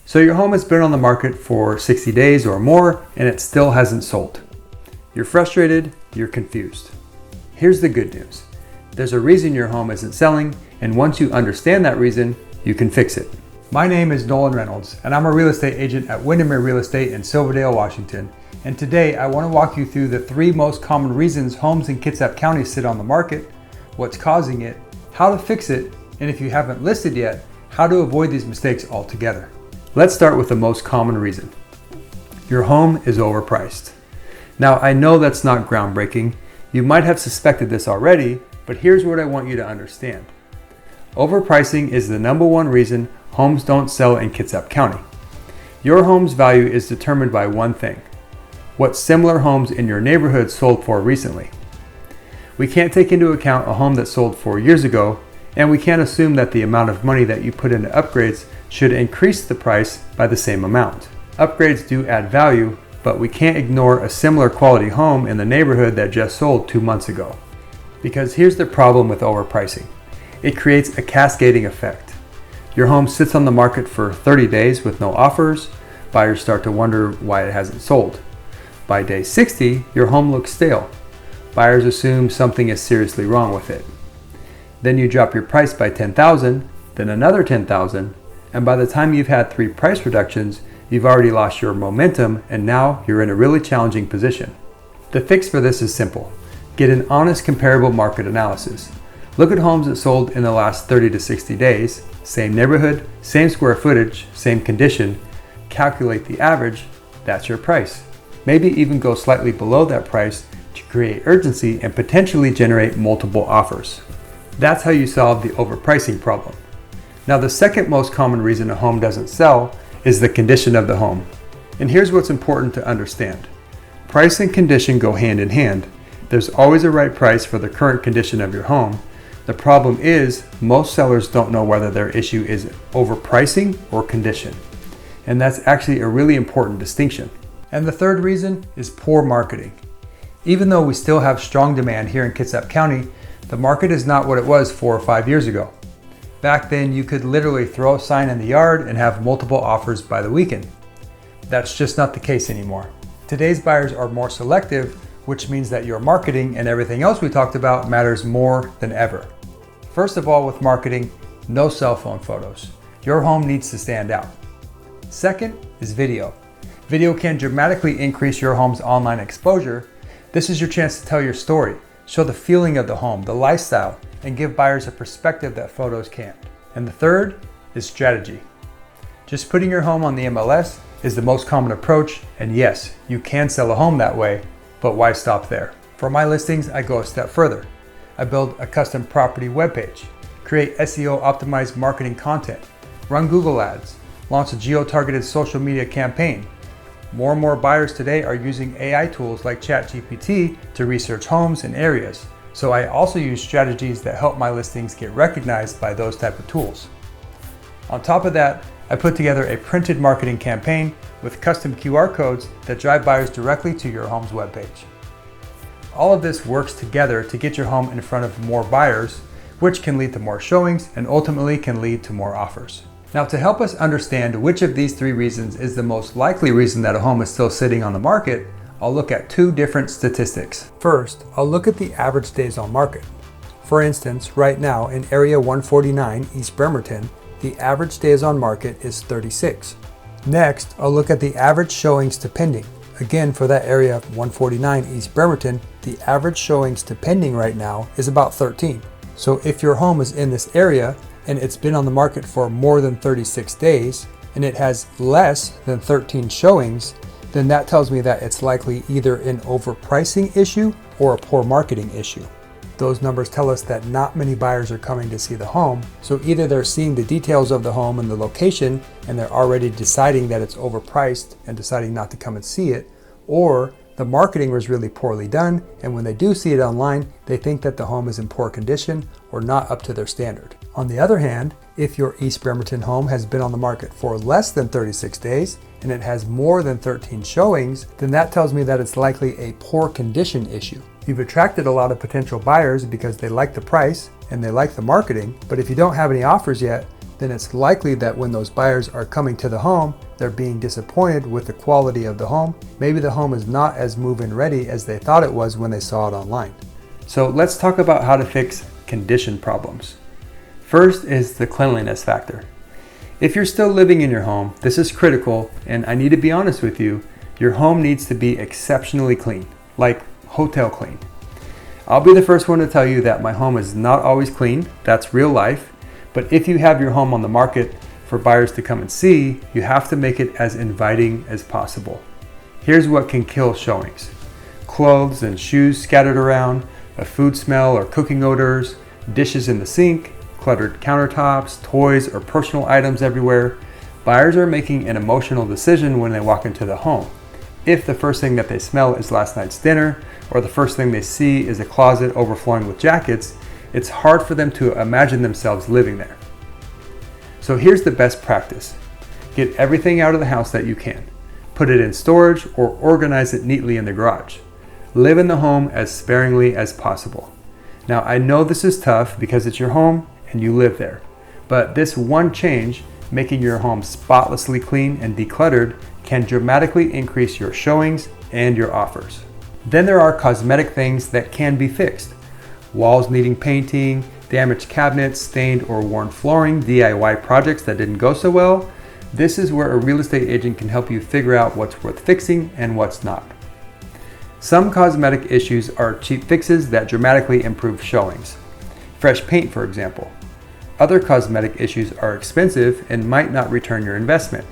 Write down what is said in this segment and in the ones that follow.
So your home has been on the market for 60 days or more and it still hasn't sold. You're frustrated, you're confused. Here's the good news. There's a reason your home isn't selling, and once you understand that reason, you can fix it. My name is Nolan Reynolds, and I'm a real estate agent at Windermere Real Estate in Silverdale, Washington. And today I want to walk you through the 3 most common reasons homes in Kitsap County sit on the market, what's causing it, how to fix it, and if you haven't listed yet, how to avoid these mistakes altogether. Let's start with the most common reason. Your home is overpriced. Now, I know that's not groundbreaking. You might have suspected this already, but here's what I want you to understand. Overpricing is the #1 reason homes don't sell in Kitsap County. Your home's value is determined by one thing: what similar homes in your neighborhood sold for recently. We can't take into account a home that sold 4 years ago, and we can't assume that the amount of money that you put into upgrades should increase the price by the same amount. Upgrades do add value, but we can't ignore a similar quality home in the neighborhood that just sold 2 months ago. Because here's the problem with overpricing. It creates a cascading effect. Your home sits on the market for 30 days with no offers. Buyers start to wonder why it hasn't sold. By day 60, your home looks stale. Buyers assume something is seriously wrong with it. Then you drop your price by $10,000, then another $10,000, and by the time you've had 3 price reductions, you've already lost your momentum and now you're in a really challenging position. The fix for this is simple. Get an honest comparable market analysis. Look at homes that sold in the last 30 to 60 days, same neighborhood, same square footage, same condition. Calculate the average, that's your price. Maybe even go slightly below that price to create urgency and potentially generate multiple offers. That's how you solve the overpricing problem. Now, the second most common reason a home doesn't sell is the condition of the home. And here's what's important to understand. Price and condition go hand in hand. There's always a right price for the current condition of your home. The problem is most sellers don't know whether their issue is overpricing or condition. And that's actually a really important distinction. And the third reason is poor marketing. Even though we still have strong demand here in Kitsap County, the market is not what it was 4 or 5 years ago. Back then, you could literally throw a sign in the yard and have multiple offers by the weekend. That's just not the case anymore. Today's buyers are more selective, which means that your marketing and everything else we talked about matters more than ever. First of all, with marketing, no cell phone photos. Your home needs to stand out. Second is video. Video can dramatically increase your home's online exposure. This is your chance to tell your story, show the feeling of the home, the lifestyle, and give buyers a perspective that photos can't. And the third is strategy. Just putting your home on the MLS is the most common approach, and yes, you can sell a home that way, but why stop there? For my listings, I go a step further. I build a custom property webpage, create SEO optimized marketing content, run Google ads, launch a geo-targeted social media campaign. More and more buyers today are using AI tools like ChatGPT to research homes and areas. So I also use strategies that help my listings get recognized by those type of tools. On top of that, I put together a printed marketing campaign with custom QR codes that drive buyers directly to your home's webpage. All of this works together to get your home in front of more buyers, which can lead to more showings and ultimately can lead to more offers. Now, to help us understand which of these 3 reasons is the most likely reason that a home is still sitting on the market, I'll look at 2 different statistics. First, I'll look at the average days on market. For instance, right now in Area 149, East Bremerton, the average days on market is 36. Next, I'll look at the average showings to pending. Again, for that area 149 East Bremerton, the average showings to pending right now is about 13. So if your home is in this area and it's been on the market for more than 36 days and it has less than 13 showings, then that tells me that it's likely either an overpricing issue or a poor marketing issue. Those numbers tell us that not many buyers are coming to see the home, so either they're seeing the details of the home and the location and they're already deciding that it's overpriced and deciding not to come and see it, or the marketing was really poorly done, and when they do see it online, they think that the home is in poor condition or not up to their standard. On the other hand, if your East Bremerton home has been on the market for less than 36 days and it has more than 13 showings, then that tells me that it's likely a poor condition issue. You've attracted a lot of potential buyers because they like the price and they like the marketing, but if you don't have any offers yet, then it's likely that when those buyers are coming to the home, they're being disappointed with the quality of the home. Maybe the home is not as move-in ready as they thought it was when they saw it online. So let's talk about how to fix condition problems. First is the cleanliness factor. If you're still living in your home, this is critical, and I need to be honest with you, your home needs to be exceptionally clean, like hotel clean. I'll be the first one to tell you that my home is not always clean, that's real life, but if you have your home on the market for buyers to come and see, you have to make it as inviting as possible. Here's what can kill showings: clothes and shoes scattered around, a food smell or cooking odors, dishes in the sink, cluttered countertops, toys or personal items everywhere. Buyers are making an emotional decision when they walk into the home. If the first thing that they smell is last night's dinner, or the first thing they see is a closet overflowing with jackets, it's hard for them to imagine themselves living there. So here's the best practice. Get everything out of the house that you can. Put it in storage or organize it neatly in the garage. Live in the home as sparingly as possible. Now, I know this is tough because it's your home and you live there, but this one change, making your home spotlessly clean and decluttered, can dramatically increase your showings and your offers. Then there are cosmetic things that can be fixed. Walls needing painting, damaged cabinets, stained or worn flooring, DIY projects that didn't go so well. This is where a real estate agent can help you figure out what's worth fixing and what's not. Some cosmetic issues are cheap fixes that dramatically improve showings. Fresh paint, for example. Other cosmetic issues are expensive and might not return your investment.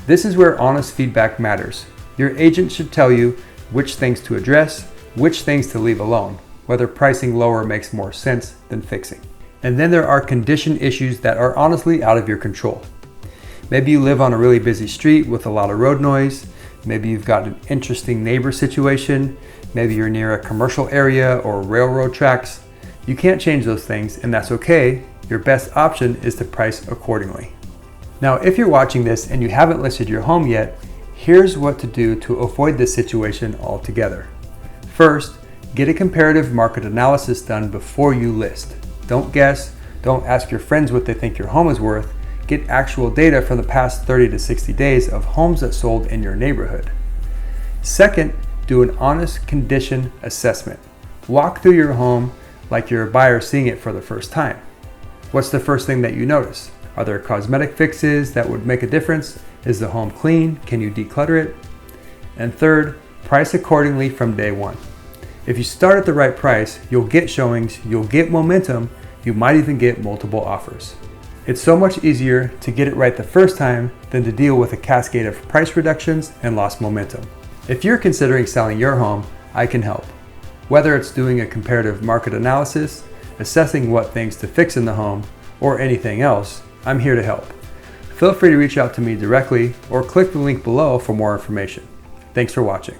This is where honest feedback matters. Your agent should tell you which things to address, which things to leave alone, whether pricing lower makes more sense than fixing. And then there are condition issues that are honestly out of your control. Maybe you live on a really busy street with a lot of road noise. Maybe you've got an interesting neighbor situation. Maybe you're near a commercial area or railroad tracks. You can't change those things, and that's okay. Your best option is to price accordingly. Now, if you're watching this and you haven't listed your home yet, here's what to do to avoid this situation altogether. First, get a comparative market analysis done before you list. Don't guess, don't ask your friends what they think your home is worth. Get actual data from the past 30 to 60 days of homes that sold in your neighborhood. Second, do an honest condition assessment. Walk through your home like you're a buyer seeing it for the first time. What's the first thing that you notice? Are there cosmetic fixes that would make a difference? Is the home clean? Can you declutter it? And third, price accordingly from day one. If you start at the right price, you'll get showings, you'll get momentum, you might even get multiple offers. It's so much easier to get it right the first time than to deal with a cascade of price reductions and lost momentum. If you're considering selling your home, I can help. Whether it's doing a comparative market analysis, assessing what things to fix in the home, or anything else, I'm here to help. Feel free to reach out to me directly or click the link below for more information. Thanks for watching.